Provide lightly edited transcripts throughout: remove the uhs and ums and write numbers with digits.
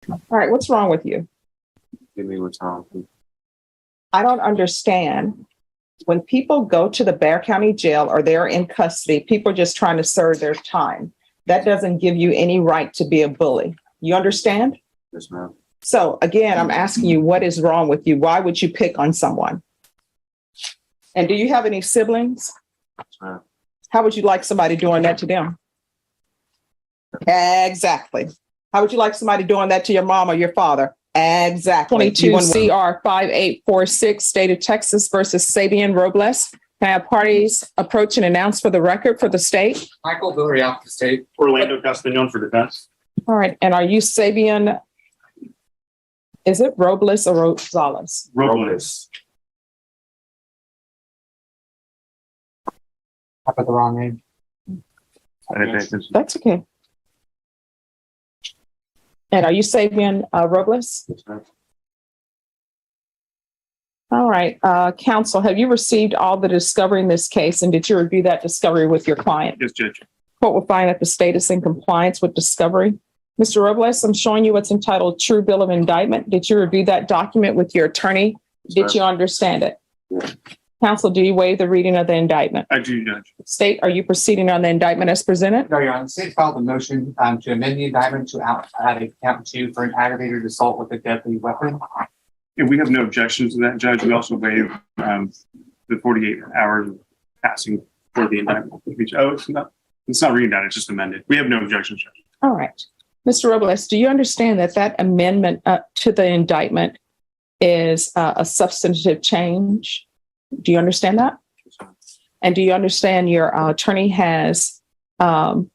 All right, what's wrong with you? Give me what's wrong. I don't understand. When people go to the Bexar County Jail or they're in custody, people are just trying to serve their time. That doesn't give you any right to be a bully. You understand? Yes, ma'am. So again, I'm asking you, what is wrong with you? Why would you pick on someone? And do you have any siblings? Yes, ma'am. How would you like somebody doing that to them? Exactly. How would you like somebody doing that to your mom or your father? Exactly. 22 CR 5846, State of Texas versus Sabian Robles. Can I have parties approach and announce for the record for the state? Michael Villarreal for the state. Orlando Castañon for defense. All right. And are you Sabian? Is it Robles or Rosales? Robles. I put the wrong name. That's okay. And are you Sabian Robles? Yes, ma'am. All right. Counsel, have you received all the discovery in this case, and did you review that discovery with your client? Yes, Judge. Court will find that the state is in compliance with discovery. Mr. Robles, I'm showing you what's entitled True Bill of Indictment. Did you review that document with your attorney? Did you understand it? Yeah. Counsel, do you waive the reading of the indictment? I do, Judge. State, are you proceeding on the indictment as presented? No, Your Honor. The state filed a motion to amend the indictment to add a count 2 for an aggravated assault with a deadly weapon. And we have no objections to that, Judge. We also waive the 48 hours passing for the indictment. Oh, it's not re-indicted, it's just amended. We have no objections, Judge. All right. Mr. Robles, do you understand that that amendment to the indictment is a substantive change? Do you understand that? And do you understand your attorney has the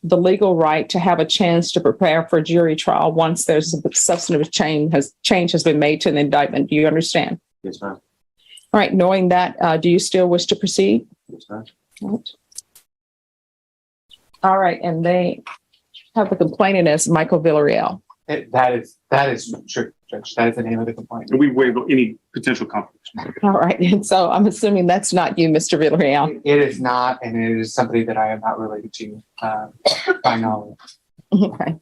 legal right to have a chance to prepare for jury trial once there's a substantive change has been made to the indictment? Do you understand? Yes, ma'am. All right. Knowing that, do you still wish to proceed? Yes, ma'am. All right. And they have the complainant as Michael Villarreal. That is true, Judge. That is the name of the complaint. And we waive any potential conflicts. All right. And so I'm assuming that's not you, Mr. Villarreal. It is not, and it is somebody that I am not related to by knowledge. Okay.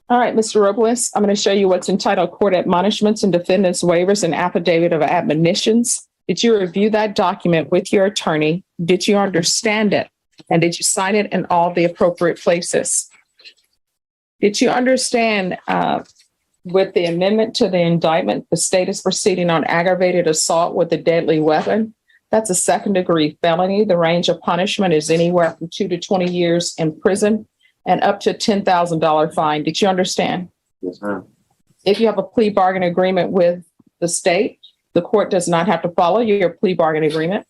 All right, Mr. Robles, I'm going to show you what's entitled Court Admonishments and Defendants Waivers and Affidavit of Admonitions. Did you review that document with your attorney? Did you understand it? And did you sign it in all the appropriate places? Did you understand with the amendment to the indictment, the state is proceeding on aggravated assault with a deadly weapon? That's a second-degree felony. The range of punishment is anywhere from 2 to 20 years in prison and up to $10,000 fine. Did you understand? Yes, ma'am. If you have a plea bargain agreement with the state, the court does not have to follow your plea bargain agreement.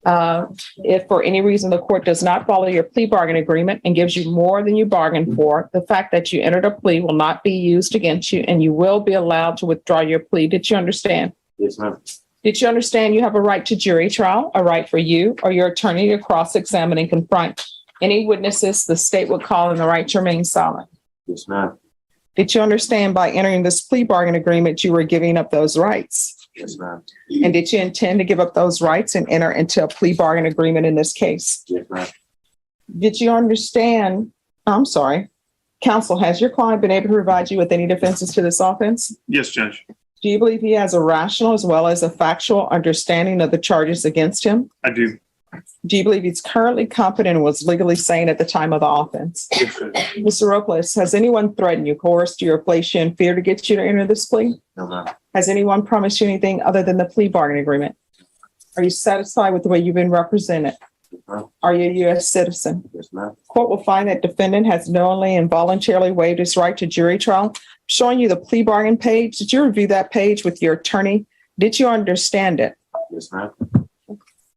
If for any reason the court does not follow your plea bargain agreement and gives you more than you bargained for, the fact that you entered a plea will not be used against you and you will be allowed to withdraw your plea. Did you understand? Yes, ma'am. Did you understand you have a right to jury trial, a right for you or your attorney to cross-examine and confront any witnesses the state would call and the right to remain silent? Yes, ma'am. Did you understand by entering this plea bargain agreement, you were giving up those rights? Yes, ma'am. And did you intend to give up those rights and enter into a plea bargain agreement in this case? Yes, ma'am. Did you understand? I'm sorry. Counsel, has your client been able to provide you with any defenses to this offense? Yes, Judge. Do you believe he has a rational as well as a factual understanding of the charges against him? I do. Do you believe he's currently competent and was legally sane at the time of the offense? Yes, Judge. Mr. Robles, has anyone threatened you, coerced you, or placed you in fear to get you to enter this plea? No, ma'am. Has anyone promised you anything other than the plea bargain agreement? Are you satisfied with the way you've been represented? Yes, ma'am. Are you a U.S. citizen? Yes, ma'am. Court will find that defendant has knowingly and voluntarily waived his right to jury trial. Showing you the plea bargain page. Did you review that page with your attorney? Did you understand it? Yes, ma'am.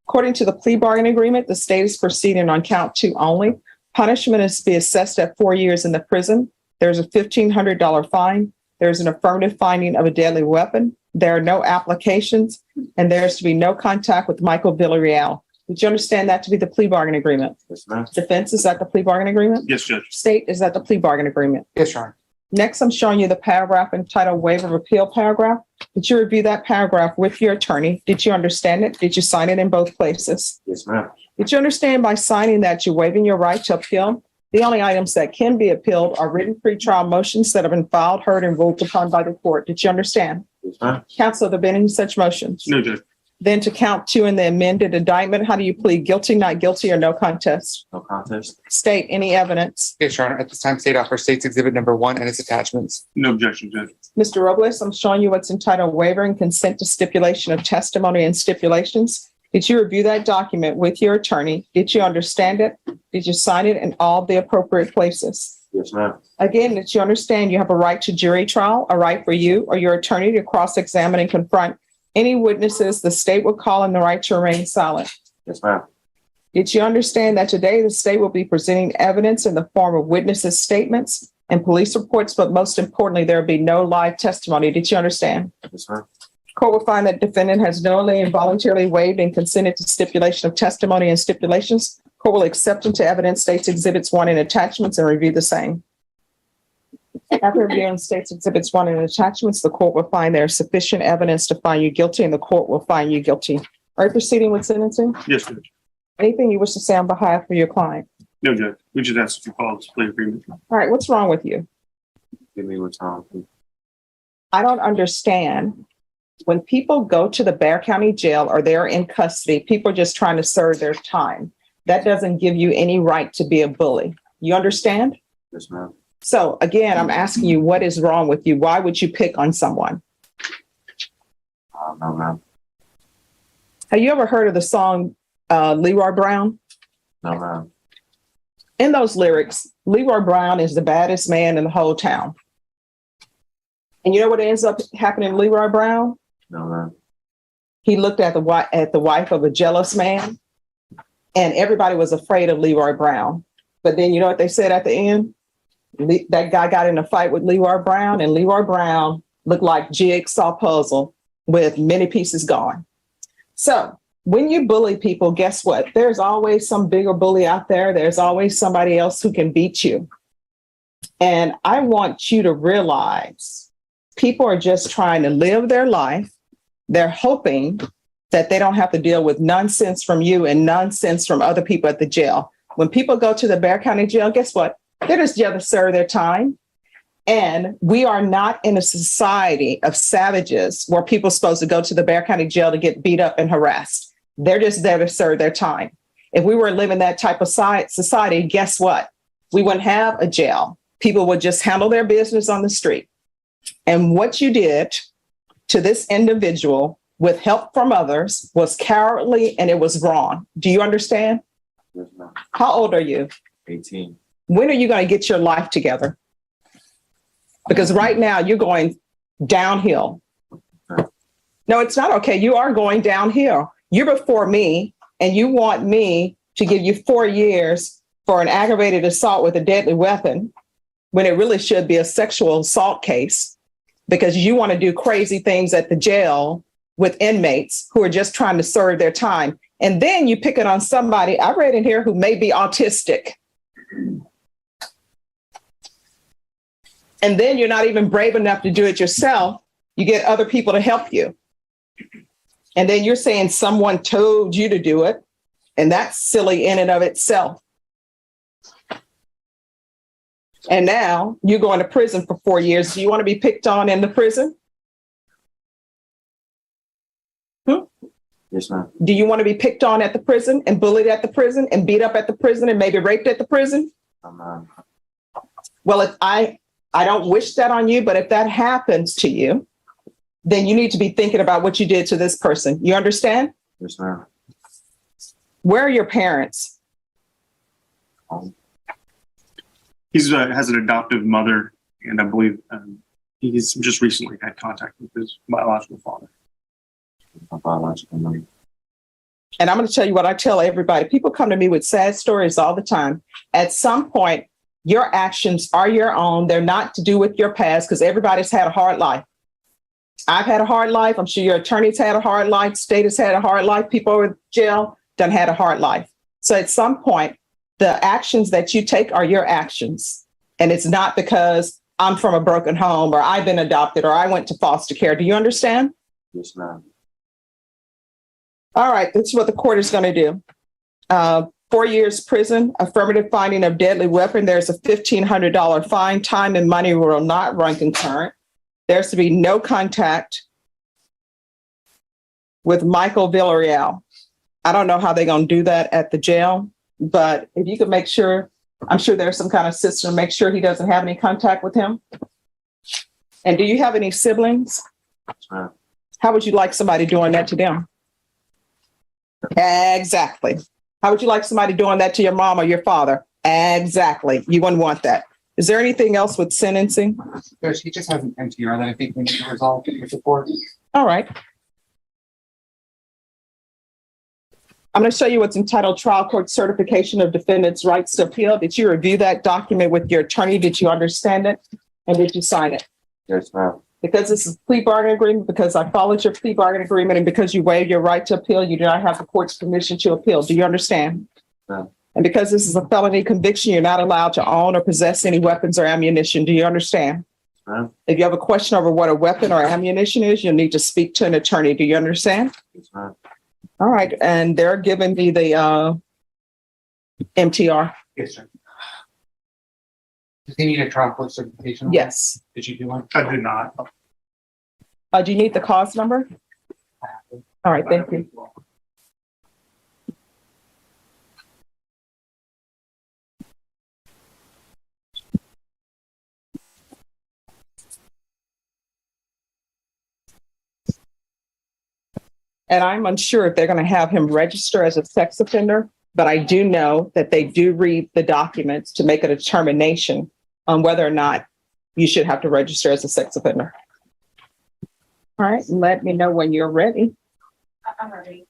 According to the plea bargain agreement, the state is proceeding on count 2 only. Punishment is to be assessed at 4 years in the prison. There's a $1,500 fine. There's an affirmative finding of a deadly weapon. There are no applications, and there's to be no contact with Michael Villarreal. Did you understand that to be the plea bargain agreement? Yes, ma'am. Defense, is that the plea bargain agreement? Yes, Judge. State, is that the plea bargain agreement? Yes, Your Honor. Next, I'm showing you the paragraph entitled Waiver of Appeal paragraph. Did you review that paragraph with your attorney? Did you understand it? Did you sign it in both places? Yes, ma'am. Did you understand by signing that you're waiving your right to appeal The only items that can be appealed are written pretrial motions that have been filed, heard, and ruled upon by the court. Did you understand? Yes, ma'am. Counsel, have there been any such motions? No, Judge. Then to count two in the amended indictment, how do you plead? Guilty, not guilty, or no contest? No contest. State any evidence. Yes, Your Honor. At this time, State offers State's Exhibit number 1 and its attachments. No objection, Judge. Mr. Robles, I'm showing you what's entitled waiver and consent to stipulation of testimony and stipulations. Did you review that document with your attorney? Did you understand it? Did you sign it in all the appropriate places? Yes, ma'am. Again, did you understand you have a right to jury trial, a right for you or your attorney to cross-examine and confront any witnesses the state will call and the right to remain silent? Yes, ma'am. Did you understand that today the state will be presenting evidence in the form of witnesses' statements and police reports, but most importantly, there will be no live testimony? Did you understand? Yes, ma'am. Court will find that defendant has knowingly and voluntarily waived and consented to stipulation of testimony and stipulations. Court will accept into evidence State's Exhibits 1 and attachments and review the same. After reviewing State's Exhibits 1 and attachments, the court will find there is sufficient evidence to find you guilty, and the court will find you guilty. Are you proceeding with sentencing? Yes, Judge. Anything you wish to say on behalf of your client? No, Judge. We just asked if you called this plea agreement. All right, what's wrong with you? Give me what time, please. I don't understand. When people go to the Bexar County Jail or they're in custody, people are just trying to serve their time. That doesn't give you any right to be a bully. You understand? Yes, ma'am. So again, I'm asking you, what is wrong with you? Why would you pick on someone? No, ma'am. Have you ever heard of the song Leroy Brown? No, ma'am. In those lyrics, Leroy Brown is the baddest man in the whole town. And you know what ends up happening to Leroy Brown? No, ma'am. He looked at the wife of a jealous man, and everybody was afraid of Leroy Brown. But then you know what they said at the end? That guy got in a fight with Leroy Brown, and Leroy Brown looked like jigsaw puzzle with many pieces gone. So when you bully people, guess what? There's always some bigger bully out there. There's always somebody else who can beat you. And I want you to realize people are just trying to live their life. They're hoping that they don't have to deal with nonsense from you and nonsense from other people at the jail. When people go to the Bexar County Jail, guess what? They're just there to serve their time. And we are not in a society of savages where people are supposed to go to the Bexar County Jail to get beat up and harassed. They're just there to serve their time. If we were living that type of society, guess what? We wouldn't have a jail. People would just handle their business on the street. And what you did to this individual with help from others was cowardly and it was wrong. Do you understand? Yes, ma'am. How old are you? 18. When are you going to get your life together? Because right now you're going downhill. Okay. No, it's not okay. You are going downhill. You're before me and you want me to give you 4 years for an aggravated assault with a deadly weapon when it really should be a sexual assault case because you want to do crazy things at the jail with inmates who are just trying to serve their time. And then you pick it on somebody I read in here who may be autistic. And then you're not even brave enough to do it yourself. You get other people to help you. And then you're saying someone told you to do it. And that's silly in and of itself. And now you're going to prison for 4 years. Do you want to be picked on in the prison? Yes, ma'am. Do you want to be picked on at the prison and bullied at the prison and beat up at the prison and maybe raped at the prison? No, ma'am. Well, if I don't wish that on you, but if that happens to you, then you need to be thinking about what you did to this person. You understand? Yes, ma'am. Where are your parents? He's has an adoptive mother, and I believe he's just recently had contact with his biological father. My biological mother. And I'm going to tell you what I tell everybody. People come to me with sad stories all the time. At some point, your actions are your own. They're not to do with your past because everybody's had a hard life. I've had a hard life. I'm sure your attorney's had a hard life. State has had a hard life. People in jail done had a hard life. So at some point, the actions that you take are your actions. And it's not because I'm from a broken home or I've been adopted or I went to foster care. Do you understand? Yes, ma'am. All right. This is what the court is going to do. 4 years prison, affirmative finding of deadly weapon. There's a $1,500 fine. Time and money will not run concurrent. There's to be no contact with Michael Villarreal. I don't know how they're going to do that at the jail, but if you could make sure, I'm sure there's some kind of system to make sure he doesn't have any contact with him. And do you have any siblings? Yes, ma'am. How would you like somebody doing that to them? Exactly. How would you like somebody doing that to your mom or your father? Exactly. You wouldn't want that. Is there anything else with sentencing? He just has an MTR that I think we need to resolve with the court. All right. I'm going to show you what's entitled Trial Court Certification of Defendant's Rights to Appeal. Did you review that document with your attorney? Did you understand it? And did you sign it? Yes, ma'am. Because this is a plea bargaining agreement, because I followed your plea bargaining agreement, and because you waived your right to appeal, you do not have the court's permission to appeal. Do you understand? No. And because this is a felony conviction, you're not allowed to own or possess any weapons or ammunition. Do you understand? Ma'am. If you have a question over what a weapon or ammunition is, you'll need to speak to an attorney. Do you understand? Yes, ma'am. All right. And they're giving me the MTR. Yes, sir. Does he need a trial court certification? Yes. Did you do one? I did not. Do you need the cause number? All right. Thank you. And I'm unsure if they're going to have him register as a sex offender, but I do know that they do read the documents to make a determination on whether or not you should have to register as a sex offender. All right, let me know when you're ready. I'm ready.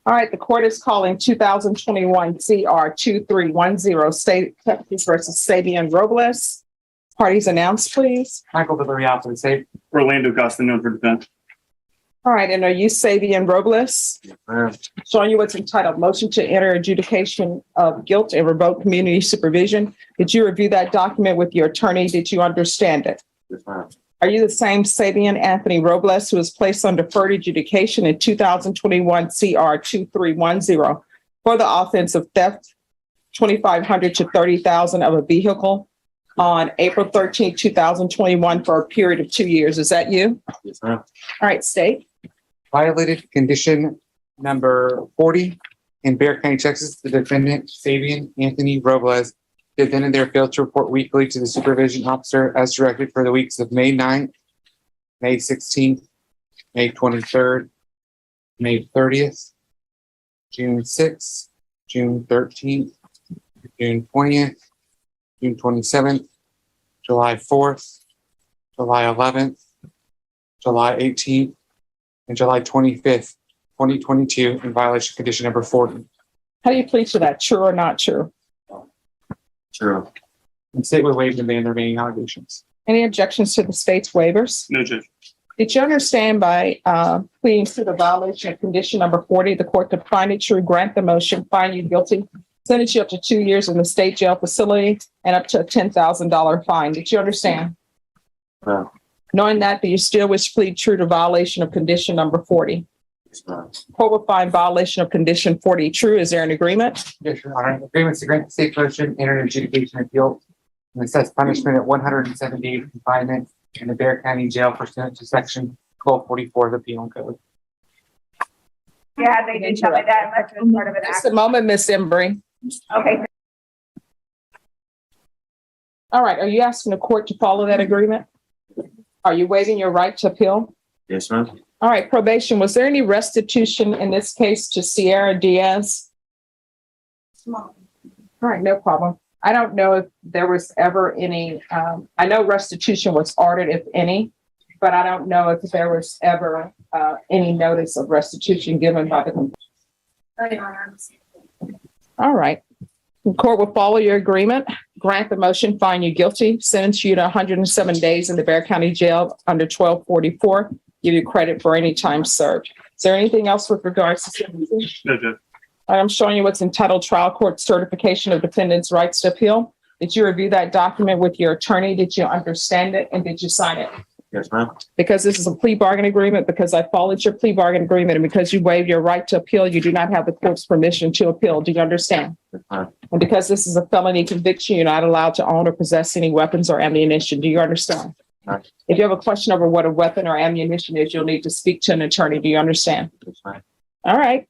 All right, the court is calling 2021 CR 2310 State Texas versus Sabian Robles. Parties announced, please. Michael Villarreal for the state. Orlando Castanon for defense. All right, and are you Sabian Robles? Yes, ma'am. Showing you what's entitled Motion to Enter Adjudication of Guilt and Revoke Community Supervision. Did you review that document with your attorney? Did you understand it? Yes, ma'am. Are you the same Sabian Anthony Robles who was placed on deferred adjudication in 2021 CR 2310 for the offense of theft, $2,500 to $30,000 of a vehicle on April 13, 2021 for a period of 2 years? Is that you? Yes, ma'am. All right, state. Violated condition number 40 in Bexar County, Texas. The defendant, Sabian Anthony Robles, did then and there failed to report weekly to the supervision officer as directed for the weeks of May 9th, May 16th, May 23rd, May 30th, June 6th, June 13th, June 20th, June 27th, July 4th, July 11th, July 18th, and July 25th, 2022 in violation of condition number 40. How do you plead to that? True or not true? True. And state will waive the remaining allegations. Any objections to the state's waivers? No, Judge. Did you understand by pleading to the violation of condition number 40, the court could find it true, grant the motion, find you guilty, sentence you up to 2 years in the state jail facility, and up to a $10,000 fine? Did you understand? No. Knowing that, do you still wish to plead true to violation of condition number 40? Yes, ma'am. Court will find violation of condition 40 true. Is there an agreement? Yes, Your Honor. Agreements to grant the state motion, enter an adjudication of guilt, and assess punishment at 107 days confinement in the Bexar County Jail pursuant to section 1244 of the Penal Code. Yeah, they did tell me that unless it was part of an Just act. a moment, Miss Embry. Okay, All right. Are you asking the court to follow that agreement? Are you waiving your right to appeal? Yes, ma'am. All right. Probation. Was there any restitution in this case to Sierra Diaz? All right. No problem. I don't know if there was ever any, I know restitution was ordered, if any, but I don't know if there was ever any notice of restitution given by the. All right. The court will follow your agreement, grant the motion, find you guilty, sentence you to 107 days in the Bexar County Jail under 1244, give you credit for any time served. Is there anything else with regards to sentencing? No, Judge. I'm showing you what's entitled Trial Court Certification of Defendant's Rights to Appeal. Did you review that document with your attorney? Did you understand it and did you sign it? Yes, ma'am. Because this is a plea bargain agreement, because I followed your plea bargain agreement, and because you waived your right to appeal, you do not have the court's permission to appeal. Do you understand? Yes, ma'am. And because this is a felony conviction, you're not allowed to own or possess any weapons or ammunition. Do you understand? Right. If you have a question over what a weapon or ammunition is, you'll need to speak to an attorney. Do you understand? Yes, ma'am. All right.